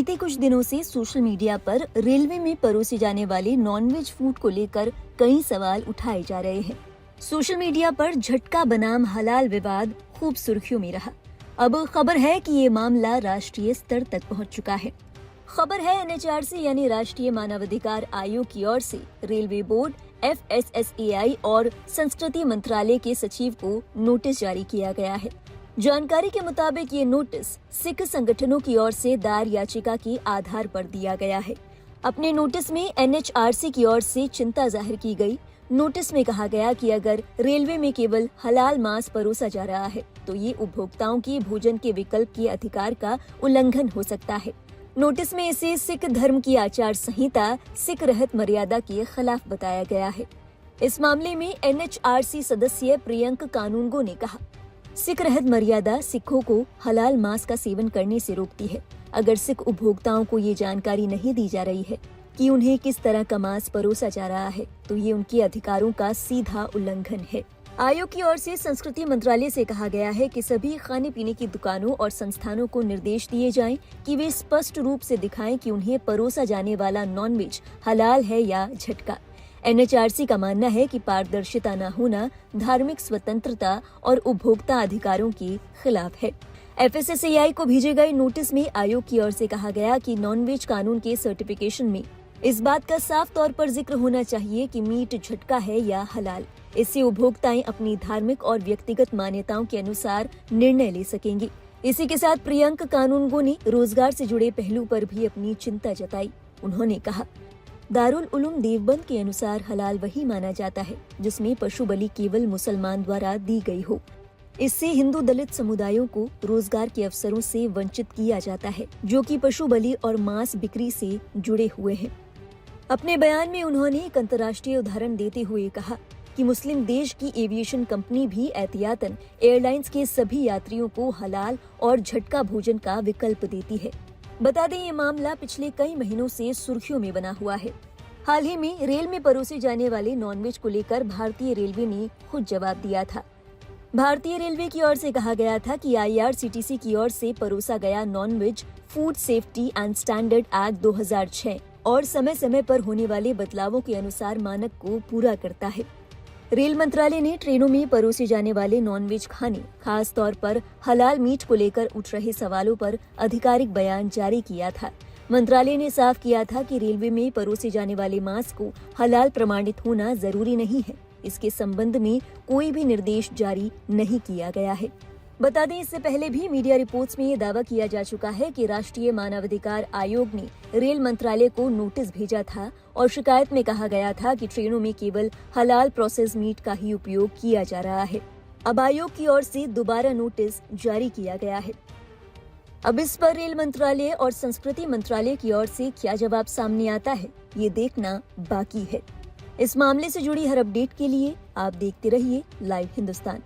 बीते कुछ दिनों से सोशल मीडिया पर रेलवे में परोसे जाने वाले नॉनवेज फूड को लेकर कई सवाल उठाए जा रहे हैं। सोशल मीडिया पर झटका बनाम हलाल विवाद खूब सुर्खियों में रहा। अब खबर है कि ये मामला राष्ट्रीय स्तर तक पहुंच चुका है। खबर है एनएचआरसी यानी राष्ट्रीय मानवाधिकार आयोग की ओर से रेलवे बोर्ड, FSSAI और संस्कृति मंत्रालय के सचिव को नोटिस जारी किया गया है। जानकारी के मुताबिक ये नोटिस सिख संगठनों की ओर से दायर याचिका के आधार पर दिया गया है। अपने नोटिस में NHRC की ओर से चिंता जाहिर की गई। नोटिस में कहा गया कि अगर रेलवे में केवल हलाल मांस परोसा जा रहा है तो ये उपभोक्ताओं के भोजन के विकल्प के अधिकार का उल्लंघन हो सकता है। नोटिस में इसे सिख धर्म की आचार संहिता सिख रहत मर्यादा के खिलाफ बताया गया है। इस मामले में NHRC सदस्य प्रियंक कानूनगो ने कहा, सिख रहत मर्यादा सिखों को हलाल मांस का सेवन करने से रोकती है। अगर सिख उपभोक्ताओं को ये जानकारी नहीं दी जा रही है कि उन्हें किस तरह का मांस परोसा जा रहा है तो ये उनके अधिकारों का सीधा उल्लंघन है। आयोग की ओर से संस्कृति मंत्रालय से कहा गया है कि सभी खाने पीने की दुकानों और संस्थानों को निर्देश दिए जाएं कि वे स्पष्ट रूप से दिखाएं कि उन्हें परोसा जाने वाला नॉनवेज हलाल है या झटका। NHRC का मानना है कि पारदर्शिता न होना धार्मिक स्वतंत्रता और उपभोक्ता अधिकारों के खिलाफ है। FSSAI को भेजे गए नोटिस में आयोग की ओर से कहा गया कि नॉनवेज कानून के सर्टिफिकेशन में इस बात का साफ तौर पर जिक्र होना चाहिए कि मीट झटका है या हलाल। इससे उपभोक्ताएं अपनी धार्मिक और व्यक्तिगत मान्यताओं के अनुसार निर्णय ले सकेंगे। इसी के साथ प्रियंक कानूनगो ने रोजगार से जुड़े पहलू पर भी अपनी चिंता जताई। उन्होंने कहा, दारुल उलूम देवबंद के अनुसार हलाल वही माना जाता है जिसमें पशु बलि केवल मुसलमान द्वारा दी गई हो। इससे हिंदू दलित समुदायों को रोजगार के अवसरों से वंचित किया जाता है जो कि पशु बलि और मांस बिक्री से जुड़े हुए हैं। अपने बयान में उन्होंने एक अंतर्राष्ट्रीय उदाहरण देते हुए कहा कि मुस्लिम देश की एविएशन कंपनी भी एहतियातन एयरलाइंस के सभी यात्रियों को हलाल और झटका भोजन का विकल्प देती है। बता दें, ये मामला पिछले कई महीनों से सुर्खियों में बना हुआ है। हाल ही में रेल में परोसे जाने वाले नॉनवेज को लेकर भारतीय रेलवे ने खुद जवाब दिया था। भारतीय रेलवे की ओर से कहा गया था कि IRCTC की ओर से परोसा गया nonveg food safety and standard act 2006 और समय समय पर होने वाले बदलावों के अनुसार मानक को पूरा करता है। रेल मंत्रालय ने ट्रेनों में परोसे जाने वाले नॉनवेज खाने, खास तौर पर हलाल मीट को लेकर उठ रहे सवालों पर आधिकारिक बयान जारी किया था। मंत्रालय ने साफ किया था कि रेलवे में परोसे जाने वाले मांस को हलाल प्रमाणित होना जरूरी नहीं है। इसके संबंध में कोई भी निर्देश जारी नहीं किया गया है। बता दें, इससे पहले भी मीडिया रिपोर्ट्स में ये दावा किया जा चुका है कि राष्ट्रीय मानवाधिकार आयोग ने रेल मंत्रालय को नोटिस भेजा था और शिकायत में कहा गया था कि ट्रेनों में केवल हलाल प्रोसेस मीट का ही उपयोग किया जा रहा है। अब आयोग की ओर से दोबारा नोटिस जारी किया गया है। अब इस पर रेल मंत्रालय और संस्कृति मंत्रालय की ओर से क्या जवाब सामने आता है, ये देखना बाकी है। इस मामले से जुड़ी हर अपडेट के लिए आप देखते रहिए लाइव हिंदुस्तान।